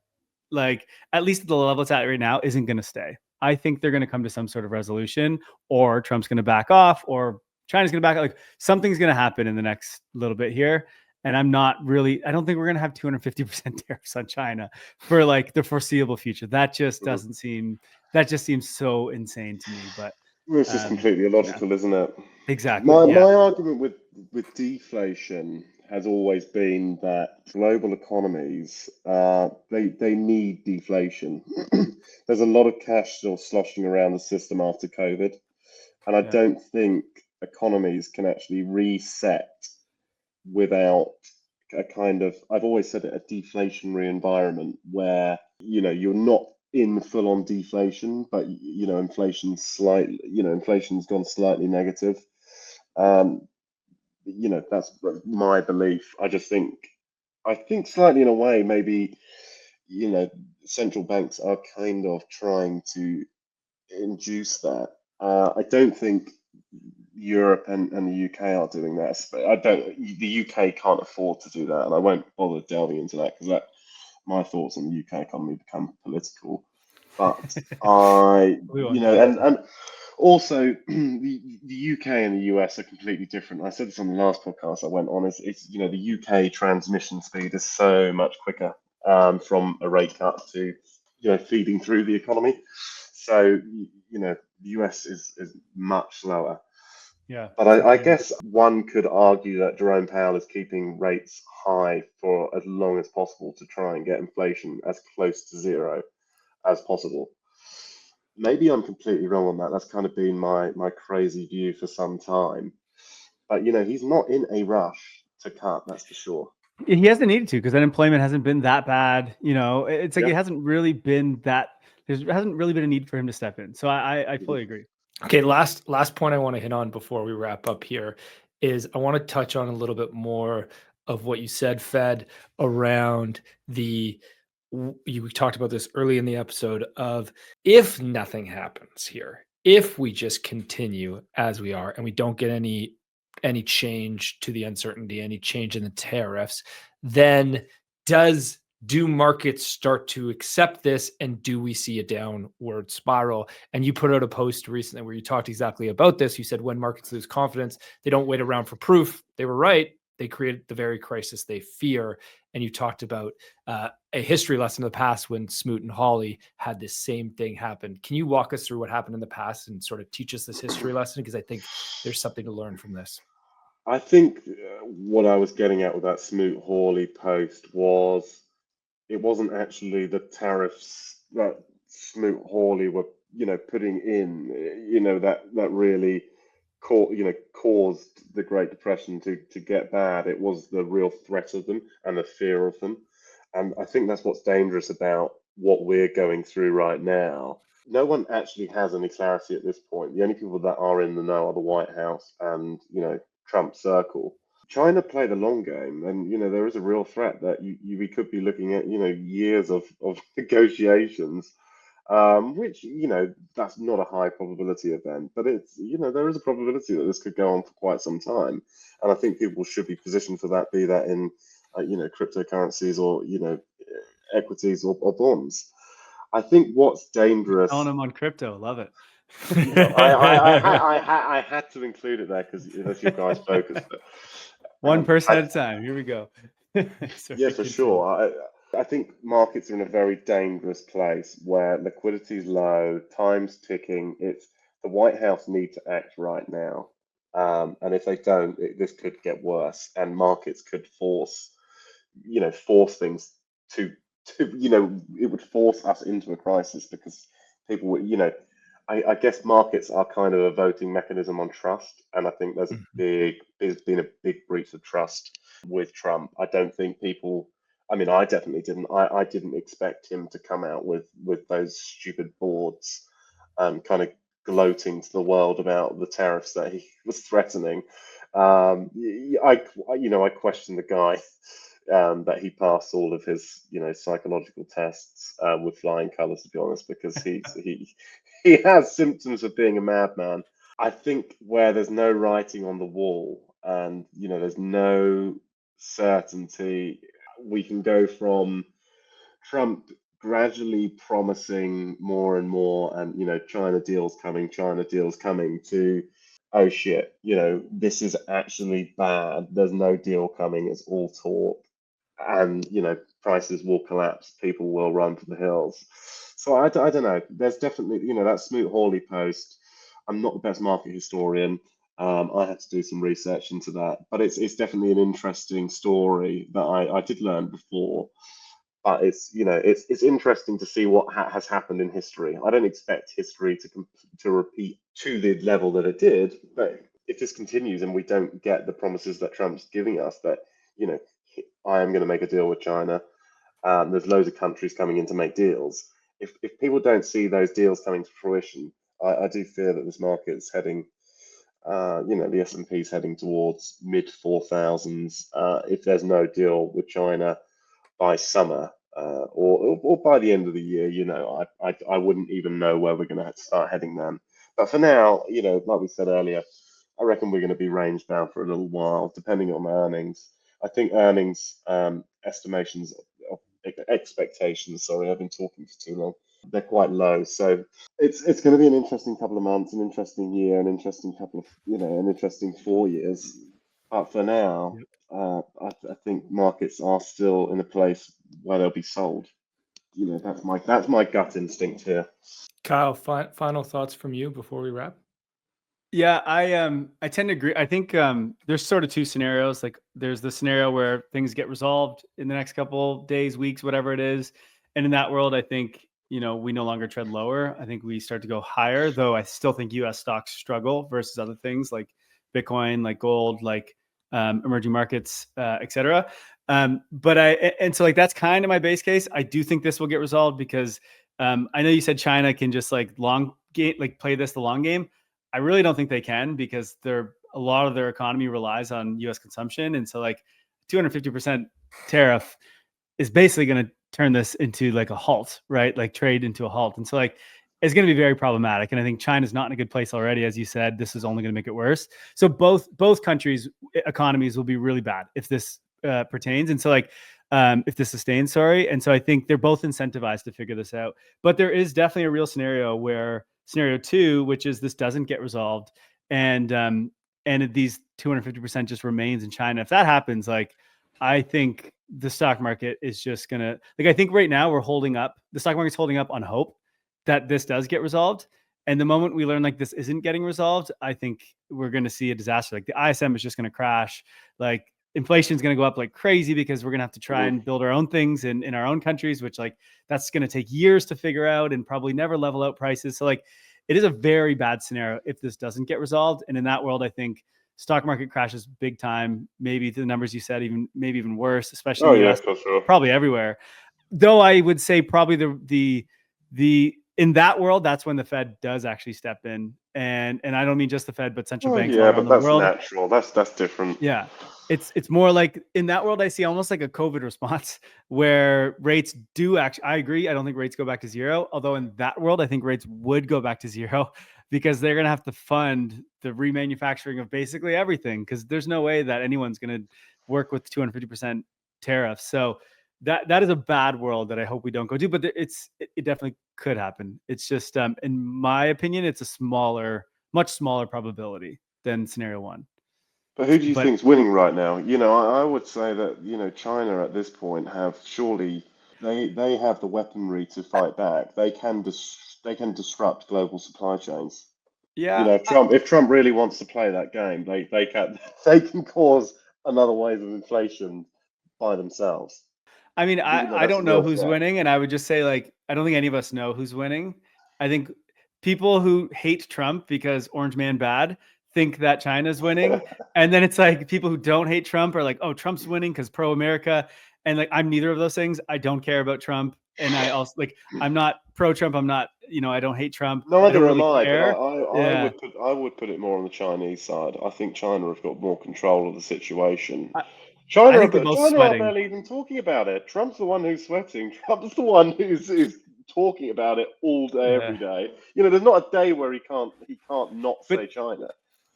[SPEAKER 3] like at least at the level it's at right now, isn't going to stay. I think they're going to come to some sort of resolution, or Trump's going to back off, or China's going to back off. Like something's going to happen in the next little bit here. And I don't think we're going to have 250% tariffs on China for like the foreseeable future. That just seems so insane to me. But
[SPEAKER 2] It's just completely illogical, isn't it?
[SPEAKER 3] exactly.
[SPEAKER 2] My argument with deflation has always been that global economies, they need deflation. There's a lot of cash still sloshing around the system after COVID, and I don't think economies can actually reset without a kind of, I've always said it, a deflationary environment where you're not in full on deflation, but inflation's gone slightly negative. That's my belief. I think slightly in a way, maybe, central banks are kind of trying to induce that. I don't think Europe and the UK are doing that. The UK can't afford to do that, and I won't bother delving into that because my thoughts on the UK economy become political. But and also the UK and the US are completely different. I said this on the last podcast I went on. It's the UK transmission speed is so much quicker from a rate cut to feeding through the economy. So the US is much slower.
[SPEAKER 3] Yeah.
[SPEAKER 2] But I guess one could argue that Jerome Powell is keeping rates high for as long as possible to try and get inflation as close to zero as possible. Maybe I'm completely wrong on that. That's kind of been my crazy view for some time. But he's not in a rush to cut, that's for sure.
[SPEAKER 3] He hasn't needed to because unemployment hasn't been that bad. It's like it hasn't really been that. There hasn't really been a need for him to step in. So I fully agree.
[SPEAKER 1] Okay, last point I want to hit on before we wrap up here is I want to touch on a little bit more of what you said, Fed, around you talked about this early in the episode of if nothing happens here, if we just continue as we are and we don't get any change to the uncertainty, any change in the tariffs, then do markets start to accept this, and do we see a downward spiral? And you put out a post recently where you talked exactly about this. You said when markets lose confidence, they don't wait around for proof. They were right. They created the very crisis they fear. And you talked about a history lesson in the past when Smooth-Hawley had this same thing happen. Can you walk us through what happened in the past and sort of teach us this history lesson? Because I think there's something to learn from this.
[SPEAKER 2] I think what I was getting at with that Smooth-Hawley post was it wasn't actually the tariffs that Smooth-Hawley were, putting in, that really caused the Great Depression to get bad. It was the real threat of them and the fear of them. And I think that's what's dangerous about what we're going through right now. No one actually has any clarity at this point. The only people that are in the know are the White House and, Trump circle. China play the long game, and there is a real threat that we could be looking at years of negotiations which, that's not a high probability event, but it's, there is a probability that this could go on for quite some time. And I think people should be positioned for that, be that in, cryptocurrencies or, equities or bonds. I think what's dangerous.
[SPEAKER 3] Telling them on crypto, love it.
[SPEAKER 2] I had to include it there because that's your guys' focus. But,
[SPEAKER 3] One person at a time. Here we go.
[SPEAKER 2] Yeah, for sure. I think markets are in a very dangerous place where liquidity is low, time's ticking. It's the White House need to act right now, and if they don't, this could get worse, and markets could force things to, it would force us into a crisis because people would, I guess markets are kind of a voting mechanism on trust, and I think there's been a big breach of trust with Trump. I don't think people. I mean, I definitely didn't. I didn't expect him to come out with those stupid boards, kind of gloating to the world about the tariffs that he was threatening. I questioned the guy that he passed all of his, psychological tests with flying colours, to be honest, because he has symptoms of being a madman. I think where there's no writing on the wall and there's no certainty, we can go from Trump gradually promising more and more, and China deals coming, to oh shit, this is actually bad. There's no deal coming. It's all talk, and prices will collapse. People will run for the hills. So I don't know. There's definitely that Smooth-Hawley post. I'm not the best market historian. I had to do some research into that, but it's definitely an interesting story that I did learn before. But it's it's interesting to see what has happened in history. I don't expect history to repeat to the level that it did, but if this continues and we don't get the promises that Trump's giving us, that I am going to make a deal with China, there's loads of countries coming in to make deals. If people don't see those deals coming to fruition, I do fear that this market is heading. The S&P is heading towards mid 4,000s. If there's no deal with China by summer or by the end of the year, I wouldn't even know where we're going to start heading then. But for now, like we said earlier, I reckon we're going to be range bound for a little while, depending on earnings. I think earnings estimations, expectations, sorry, I've been talking for too long. They're quite low. So it's going to be an interesting couple of months, an interesting year, an interesting couple of, an interesting 4 years. But for now, I think markets are still in a place where they'll be sold. That's my gut instinct here.
[SPEAKER 1] Kyle, final thoughts from you before we wrap?
[SPEAKER 3] Yeah, I tend to agree. I think there's sort of two scenarios. Like there's the scenario where things get resolved in the next couple days, weeks, whatever it is. And in that world, I think, we no longer tread lower. I think we start to go higher, though I still think US stocks struggle versus other things like Bitcoin, like gold, like emerging markets, et cetera. So like that's kind of my base case. I do think this will get resolved because I know you said China can just like play this the long game. I really don't think they can because a lot of their economy relies on US consumption. And so like 250% tariff is basically going to turn this into like a halt, right? Like trade into a halt. And so like, it's going to be very problematic. And I think China's not in a good place already. As you said, this is only going to make it worse. So both countries' economies will be really bad if this pertains. And so like, if this sustains, sorry. And so I think they're both incentivized to figure this out. But there is definitely a real scenario where scenario 2, which is this doesn't get resolved and these 250% just remains in China. If that happens, like, I think the stock market is just going to, like, I think right now the stock market's holding up on hope that this does get resolved. And the moment we learn like this isn't getting resolved, I think we're going to see a disaster. Like the ISM is just going to crash. Like inflation is going to go up like crazy because we're going to have to try and build our own things in our own countries, which like that's going to take years to figure out and probably never level out prices. So like it is a very bad scenario if this doesn't get resolved. And in that world, I think stock market crashes big time. Maybe the numbers you said, maybe even worse, especially in the US,
[SPEAKER 2] for sure.
[SPEAKER 3] Probably everywhere. Though I would say probably the in that world, that's when the Fed does actually step in. And I don't mean just the Fed, but central banks all around the world.
[SPEAKER 2] That's natural. That's different.
[SPEAKER 3] Yeah. It's more like in that world, I see almost like a COVID response where rates do actually, I agree. I don't think rates go back to zero. Although in that world, I think rates would go back to zero because they're going to have to fund the remanufacturing of basically everything. Cause there's no way that anyone's going to work with 250% tariffs. So that is a bad world that I hope we don't go to, but it definitely could happen. It's just, in my opinion, it's a much smaller probability than scenario one.
[SPEAKER 2] But who do you
[SPEAKER 3] But
[SPEAKER 2] think's winning right now? I would say that, China at this point have surely they have the weaponry to fight back. They can disrupt global supply chains.
[SPEAKER 3] yeah,
[SPEAKER 2] If Trump really wants to play that game, they can they can cause another wave of inflation by themselves.
[SPEAKER 3] I mean, I
[SPEAKER 2] That's a
[SPEAKER 3] don't know
[SPEAKER 2] real
[SPEAKER 3] who's
[SPEAKER 2] threat.
[SPEAKER 3] winning, and I would just say like I don't think any of us know who's winning. I think people who hate Trump because Orange Man bad think that China's winning, and then it's like people who don't hate Trump are like, oh, Trump's winning because pro America, and like I'm neither of those things. I don't care about Trump, and I also like I'm not pro Trump. I'm not, I don't hate Trump. I don't
[SPEAKER 2] Neither am
[SPEAKER 3] really
[SPEAKER 2] I, but
[SPEAKER 3] care. Yeah,
[SPEAKER 2] I would put it more on the Chinese side. I think China have got more control of the situation.
[SPEAKER 3] I, I think they're both
[SPEAKER 2] China are
[SPEAKER 3] sweating.
[SPEAKER 2] barely even talking about it. Trump's the one who's sweating. Trump's the one who's talking about it all day,
[SPEAKER 3] Yeah,
[SPEAKER 2] every day. There's not a day where he can't not
[SPEAKER 3] but
[SPEAKER 2] say China.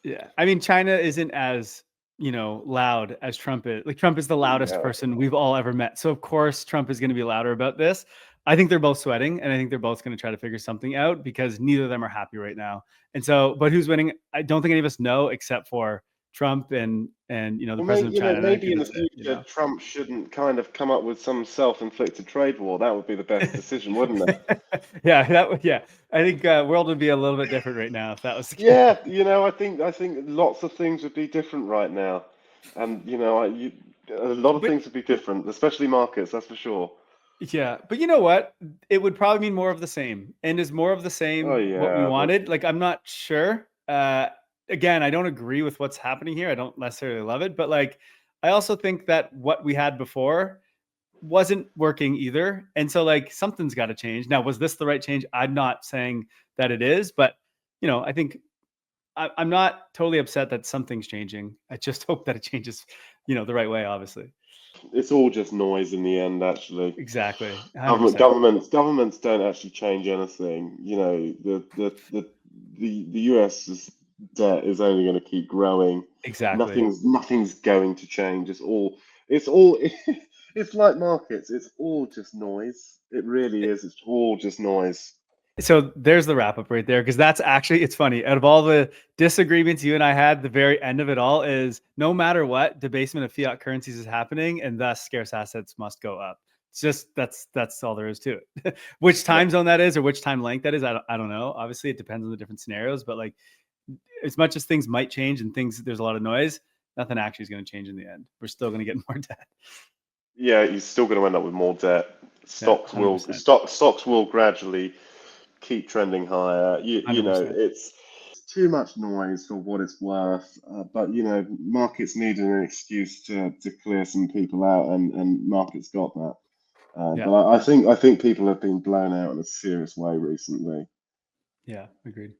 [SPEAKER 3] yeah, I mean, China isn't as, loud as Trump is. Like Trump is the loudest
[SPEAKER 2] Yeah.
[SPEAKER 3] person we've all ever met. So of course Trump is going to be louder about this. I think they're both sweating, and I think they're both going to try to figure something out because neither of them are happy right now. And so, but who's winning? I don't think any of us know except for Trump and the
[SPEAKER 2] Well,
[SPEAKER 3] president of China. And I
[SPEAKER 2] maybe
[SPEAKER 3] think
[SPEAKER 2] in the
[SPEAKER 3] that's it.
[SPEAKER 2] future Trump shouldn't kind of come up with some self-inflicted trade war. That would be the best decision, wouldn't it?
[SPEAKER 3] Yeah, yeah. I think world would be a little bit different right now if that was the case.
[SPEAKER 2] Yeah, I think lots of things would be different right now, and a lot of
[SPEAKER 3] But
[SPEAKER 2] things would be different, especially markets, that's for sure.
[SPEAKER 3] yeah, but you know what? It would probably mean more of the same. And is more of the
[SPEAKER 2] Oh
[SPEAKER 3] same what we
[SPEAKER 2] yeah, but
[SPEAKER 3] wanted? Like, I'm not sure. Again, I don't agree with what's happening here. I don't necessarily love it, but like, I also think that what we had before wasn't working either. And so, like, something's got to change. Now, was this the right change? I'm not saying that it is, but I think I'm not totally upset that something's changing. I just hope that it changes, the right way, obviously.
[SPEAKER 2] it's all just noise in the end, actually.
[SPEAKER 3] Exactly.
[SPEAKER 2] Government
[SPEAKER 3] 100%.
[SPEAKER 2] governments governments don't actually change anything. The US's debt is only going to keep growing.
[SPEAKER 3] Exactly.
[SPEAKER 2] Nothing's going to change. It's all it's like markets. It's all just noise. It really is. It's all just noise.
[SPEAKER 3] So there's the wrap up right there, because that's actually, it's funny. Out of all the disagreements you and I had, the very end of it all is no matter what, debasement of fiat currencies is happening, and thus scarce assets must go up. It's just that's all there is to it. Which
[SPEAKER 2] Yeah.
[SPEAKER 3] time zone that is, or which time length that is, I don't know. Obviously, it depends on the different scenarios, but like as much as things might change and there's a lot of noise, nothing actually is going to change in the end. We're still going to get more debt.
[SPEAKER 2] Yeah, you're still going to end up with more debt.
[SPEAKER 3] Yeah,
[SPEAKER 2] Stocks will
[SPEAKER 3] 100%.
[SPEAKER 2] stocks will gradually keep trending higher.
[SPEAKER 3] $100%.
[SPEAKER 2] It's too much noise for what it's worth. But markets needed an excuse to clear some people out, and markets got that.
[SPEAKER 3] Yeah.
[SPEAKER 2] But I think people have been blown out in a serious way recently.
[SPEAKER 3] Yeah, agreed.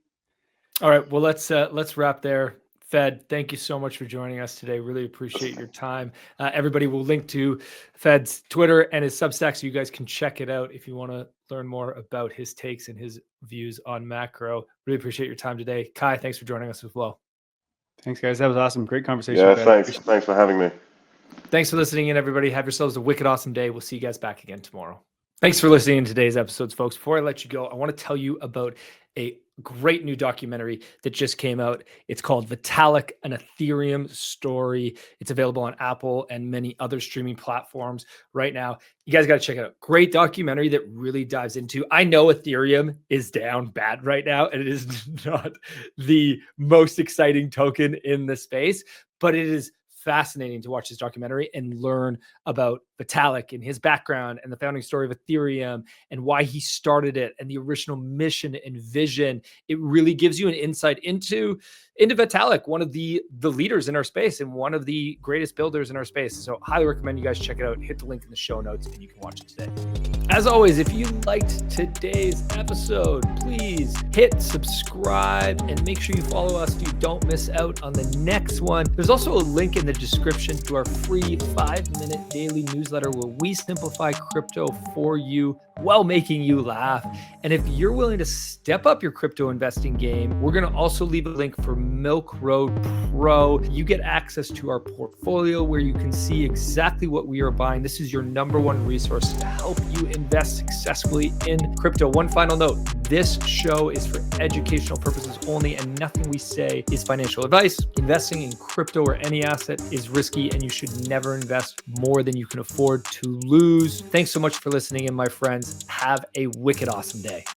[SPEAKER 1] All right, well, let's wrap there. Fed, thank you so much for joining us today. Really appreciate your time. Everybody will link to Fed's Twitter and his Substack so you guys can check it out if you want to learn more about his takes and his views on macro. Really appreciate your time today. Kai, thanks for joining us as well.
[SPEAKER 3] Thanks, guys. That was awesome. Great conversation.
[SPEAKER 2] Yeah,
[SPEAKER 3] Fed.
[SPEAKER 2] thanks for having me.
[SPEAKER 1] Thanks for listening in, everybody. Have yourselves a wicked awesome day. We'll see you guys back again tomorrow. Thanks for listening to today's episodes, folks. Before I let you go, I want to tell you about a great new documentary that just came out. It's called Vitalik, an Ethereum Story. It's available on Apple and many other streaming platforms right now. You guys got to check it out. Great documentary that really dives into, I know Ethereum is down bad right now, and it is not the most exciting token in the space, but it is fascinating to watch this documentary and learn about Vitalik and his background and the founding story of Ethereum and why he started it and the original mission and vision. It really gives you an insight into Vitalik, one of the leaders in our space and one of the greatest builders in our space. So highly recommend you guys check it out. Hit the link in the show notes and you can watch it today. As always, if you liked today's episode, please hit subscribe and make sure you follow us so you don't miss out on the next one. There's also a link in the description to our free 5-minute daily newsletter where we simplify crypto for you while making you laugh. And if you're willing to step up your crypto investing game, we're going to also leave a link for Milk Road Pro. You get access to our portfolio where you can see exactly what we are buying. This is your #1 resource to help you invest successfully in crypto. One final note, this show is for educational purposes only and nothing we say is financial advice. Investing in crypto or any asset is risky and you should never invest more than you can afford to lose. Thanks so much for listening in, my friends. Have a wicked awesome day.